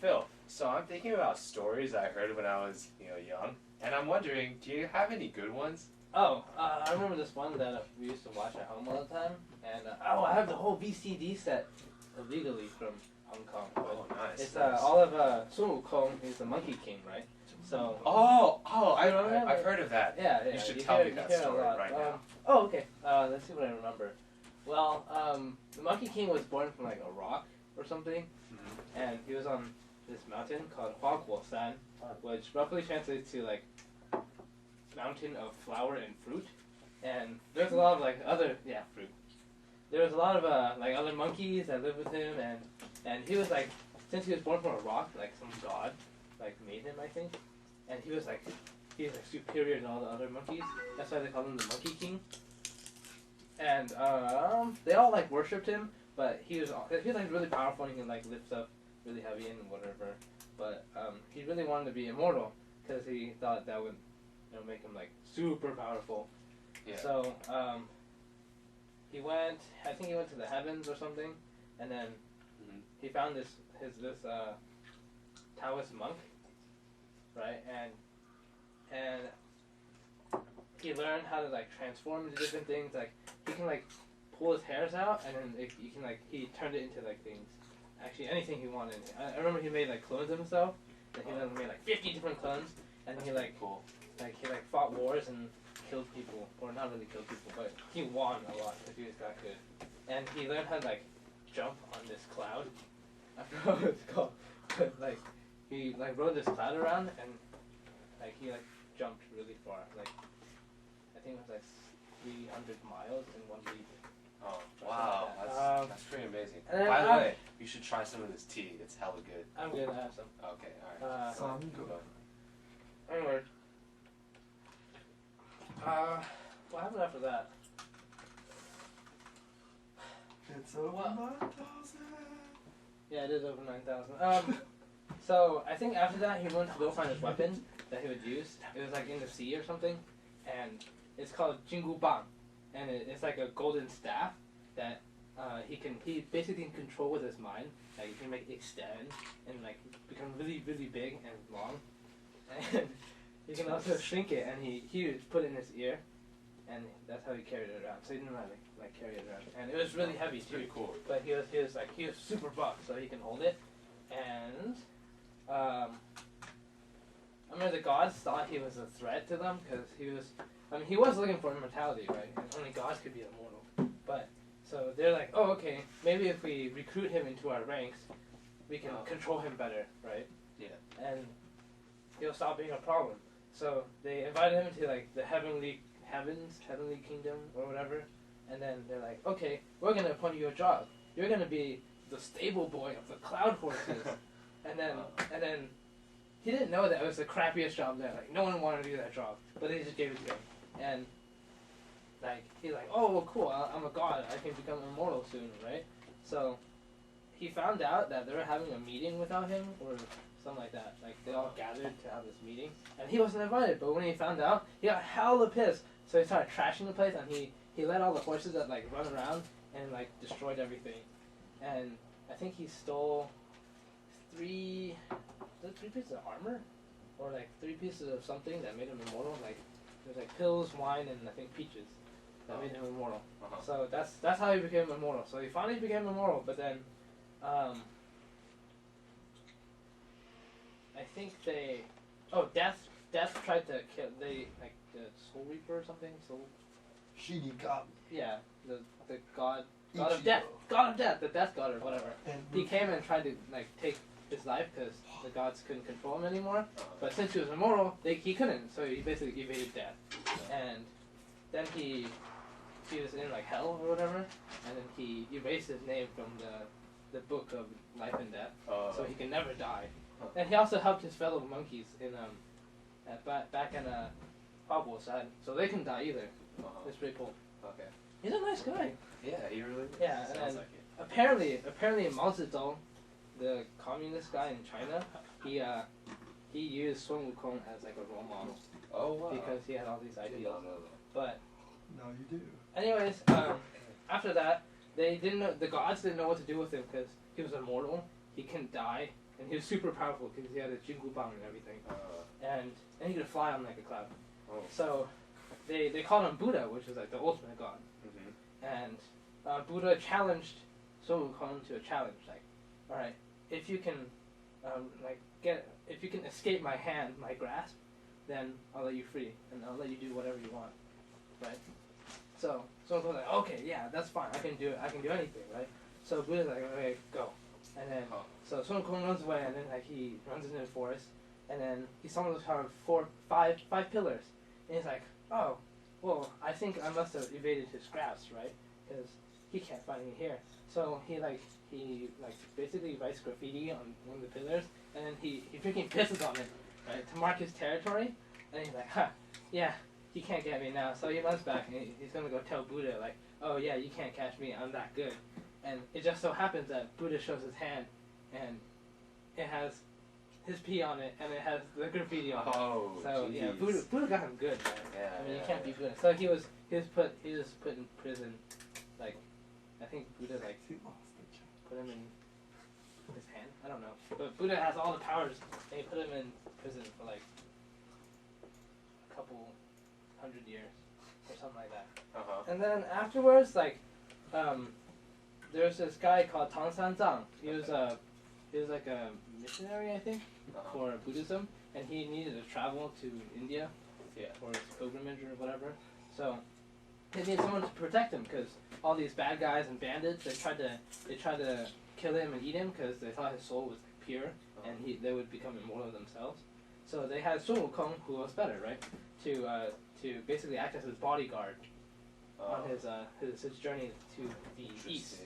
Phil, so I'm thinking about stories I heard when I was, young, and I'm wondering, do you have any good ones? Oh, I remember this one that we used to watch at home all the time, and I have the whole VCD set illegally from Hong Kong. Oh, nice. It's nice. all of Sun Wukong is the Monkey King, right? So. I've heard of that. Yeah. You should tell me that story right now. Oh, okay. Let's see what I remember. Well, the Monkey King was born from like a rock or something, and he was on this mountain called Huaguosan, which roughly translates to like mountain of flower and fruit. And there's a lot of like other fruit. There was a lot of like other monkeys that lived with him, and he was like, since he was born from a rock, like some god like made him, I think, and he was like superior to all the other monkeys. That's why they call him the Monkey King. And they all like worshipped him, but he was like really powerful and he can like lift up really heavy and whatever. But he really wanted to be immortal because he thought that would make him like super powerful. Yeah. So he went to the heavens or something, and then he found this Taoist monk, right? And he learned how to like transform into different things. Like he can like pull his hairs out, and then he turned it into like things. Actually, anything he wanted. I remember he made like clones of himself. And he made like 50 different clones, and he fought wars and killed people, or not really killed people, but he won a lot because he was that good. And he learned how to like jump on this cloud. I forgot what it's called, but like he like rode this cloud around and like he like jumped really far. Like I think it was like 300 miles in 1 week. Oh, wow. Like that's pretty amazing. And By the way, you should try some of this tea. It's hella good. I'm gonna have some. Okay, alright. Go. Anyway. What happened after that? It's over 9,000. Yeah, it is over 9,000. So I think after that he went to go find his weapon that he would use. It was like in the sea or something, and it's called Jingu Bang, and it's like a golden staff that he basically can control with his mind. Like he can make it extend and like become really really big and long, and he can also shrink it, and he would put it in his ear, and that's how he carried it around. So he didn't know how to like carry it around, and it was really heavy too. Pretty cool. But he was super buff, so he can hold it, and I remember the gods thought he was a threat to them because he was looking for immortality, right? And only gods could be immortal. But so they're like, oh, okay, maybe if we recruit him into our ranks, we can control him better, right? Yeah. And he'll stop being a problem. So they invited him to like the heavenly kingdom or whatever, and then they're like, okay, we're gonna appoint you a job. You're gonna be the stable boy of the cloud horses. and then he didn't know that it was the crappiest job there. Like no one wanted to do that job, but they just gave it to him. And like he's like, oh well, cool. I'm a god. I can become immortal soon, right? So he found out that they were having a meeting without him, or something like that. Like they all gathered to have this meeting, and he wasn't invited. But when he found out, he got hella pissed. So he started trashing the place, and he let all the horses that like run around and like destroyed everything. And I think he stole three pieces of armor, or like 3 pieces of something that made him immortal. Like there's like pills, wine, and I think peaches that made him immortal. So that's how he became immortal. So he finally became immortal, but then I think Death tried to kill the Soul Reaper or something. Shinigami. Yeah, the god of death, the death god or whatever. And He came and tried to like take his life because the gods couldn't control him anymore. But since he was immortal, he couldn't. So he basically evaded death. And then he was in like hell or whatever, and then he erased his name from the book of life and death, so he can never die. And he also helped his fellow monkeys in back in Huaguosan, so they can die either. It's pretty cool. Okay. He's a nice guy. Yeah, he really Yeah, sounds and like it. apparently Mao Zedong, the communist guy in China, he used Sun Wukong as like a role model. Oh wow. Because he had all these I did ideals. not know that. But now you do. anyways, after that, they didn't know, the gods didn't know what to do with him because he was immortal. He couldn't die, and he was super powerful because he had a Jingu Bang and everything, and he could fly on like a cloud. Oh. So they called him Buddha, which is like the ultimate god. And Buddha challenged Sun Wukong to a challenge, like, all right, if you can, if you can escape my hand, my grasp, then I'll let you free, and I'll let you do whatever you want, right? So Sun Wukong's like, okay, yeah, that's fine, I can do it, I can do anything, right? So Buddha's like, okay, go, and then so Sun Wukong runs away, and then like he runs into the forest, and then he summons her five pillars, and he's like, oh. Well, I think I must have evaded his grasp, right? Because he can't find me here. So he basically writes graffiti on one of the pillars, and then he freaking pisses on it, right, to mark his territory. And he's like, yeah, he can't get me now. So he runs back, and he's gonna go tell Buddha, like, oh yeah, you can't catch me, I'm that good. And it just so happens that Buddha shows his hand, and it has his pee on it, and it has the graffiti on it. Oh, so geez. yeah, Buddha got him good, man. Yeah, I mean, you can't be Buddha. So he was put in prison, like, I think Buddha like He lost the job. put him in his hand. I don't know, but Buddha has all the powers, and he put him in prison for like a couple 100 years or something like that. And then afterwards, like, there's this guy called Tang Sanzang. He was like a missionary, I think, for Buddhism, and he needed to travel to India for his pilgrimage or whatever. So they needed someone to protect him because all these bad guys and bandits they tried to kill him and eat him because they thought his soul was pure and they would become immortal themselves. So they had Sun Wukong, who was better, right, to basically act as his bodyguard on his journey to the east.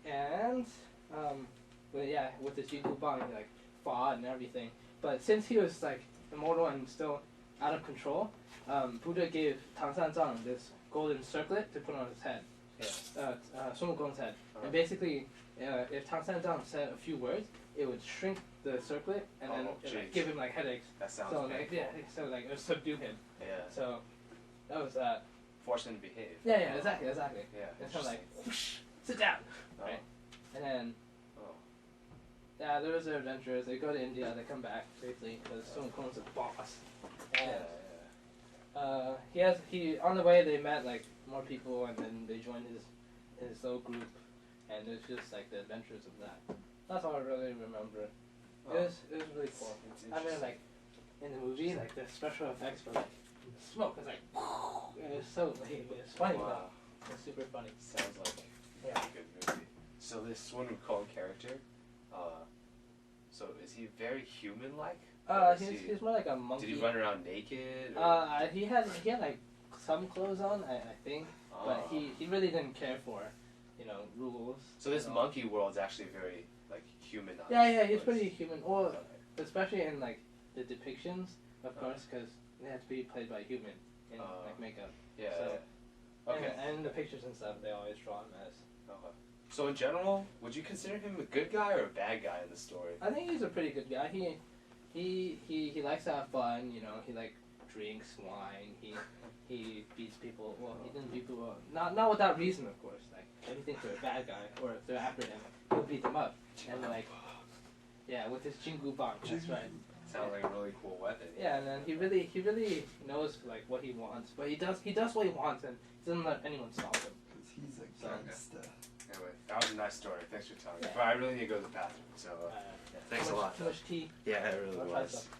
And but yeah, with the Jingu Bang, he like fought and everything. But since he was like immortal and still out of control, Buddha gave Tang Sanzang this golden circlet to put on his head, Sun Wukong's head. And basically, if Tang Sanzang said a few words, it would shrink the circlet and then it, like, give him like headaches. That sounds so painful. like so like it would subdue him. Yeah. So that was Force him to behave. yeah, exactly. Yeah. It's kind of like whoosh, sit down, right? And then yeah, there was their adventures. They go to India, they come back safely because Sun Wukong's a boss. And he on the way they met like more people and then they joined his little group and it was just like the adventures of that. That's all I really remember. It was really cool. I mean like in the movie like the special effects for like smoke was like it was so like, it was funny. Wow. It was super funny. Sounds like a good movie. So this Sun Wukong character, so is he very human-like? He's more like a monkey. Did he run around naked? Or? He had like some clothes on, I think, but he really didn't care for, rules. So this monkey world's actually very like humanized. Yeah, he's pretty human. Well, especially in like the depictions, of course, because they have to be played by a human in like makeup. Yeah. So, okay. And the pictures and stuff, they always draw him as. Okay. So in general, would you consider him a good guy or a bad guy in the story? I think he's a pretty good guy. He likes to have fun. He like drinks wine. He beats people. Well, he didn't beat people. Not without reason, of course. Like if he thinks they're a bad guy or if they're after him, he'll beat them up. And like, yeah, with his Jingu Bang. That's right. Sounds like a really cool weapon. Yeah, and then he really knows like what he wants, but he does what he wants, and he doesn't let anyone stop him. Because he's a gangster. Anyway, that was a nice story. Thanks for telling me. Yeah. But I really need to go to the bathroom, so thanks a lot. Too much tea. Yeah, it really I'll try was. some.